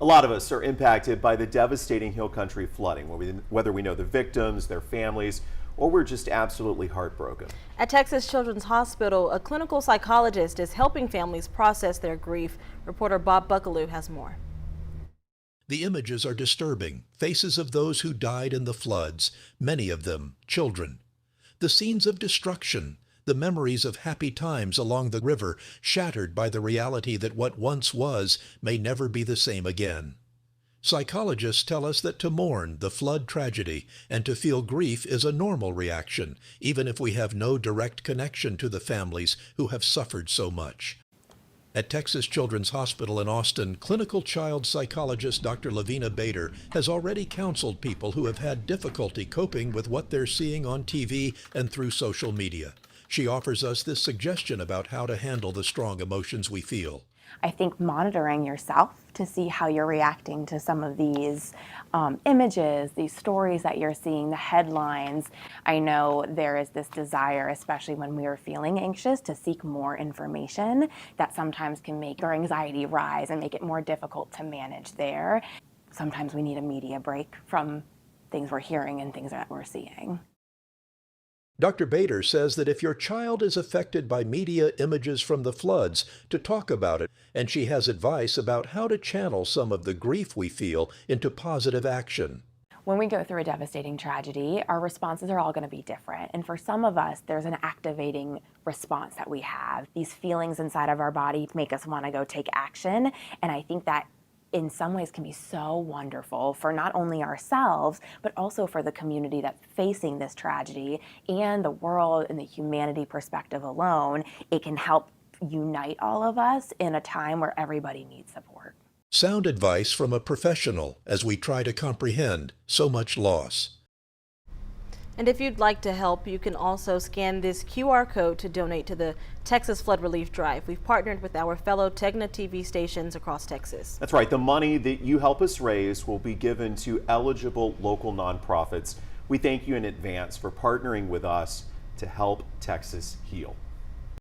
A lot of us are impacted by the devastating Hill Country flooding, whether we know the victims, their families, or we're just absolutely heartbroken. At Texas Children's Hospital, a clinical psychologist is helping families process their grief. Reporter Bob Buckaloo has more. The images are disturbing. Faces of those who died in the floods, many of them children. The scenes of destruction, the memories of happy times along the river, shattered by the reality that what once was may never be the same again. Psychologists tell us that to mourn the flood tragedy and to feel grief is a normal reaction, even if we have no direct connection to the families who have suffered so much. At Texas Children's Hospital in Austin, clinical child psychologist Dr. Lavina Bader has already counseled people who have had difficulty coping with what they're seeing on TV and through social media. She offers us this suggestion about how to handle the strong emotions we feel. I think monitoring yourself to see how you're reacting to some of these images, these stories that you're seeing, the headlines. I know there is this desire, especially when we are feeling anxious, to seek more information that sometimes can make our anxiety rise and make it more difficult to manage there. Sometimes we need a media break from things we're hearing and things that we're seeing. Dr. Bader says that if your child is affected by media images from the floods, to talk about it, and she has advice about how to channel some of the grief we feel into positive action. When we go through a devastating tragedy, our responses are all going to be different. And for some of us, there's an activating response that we have. These feelings inside of our body make us want to go take action. And I think that in some ways can be so wonderful for not only ourselves, but also for the community that's facing this tragedy and the world and the humanity perspective alone. It can help unite all of us in a time where everybody needs support. Sound advice from a professional as we try to comprehend so much loss. And if you'd like to help, you can also scan this QR code to donate to the Texas Flood Relief Drive. We've partnered with our fellow Tegna TV stations across Texas. That's right. The money that you help us raise will be given to eligible local nonprofits. We thank you in advance for partnering with us to help Texas heal.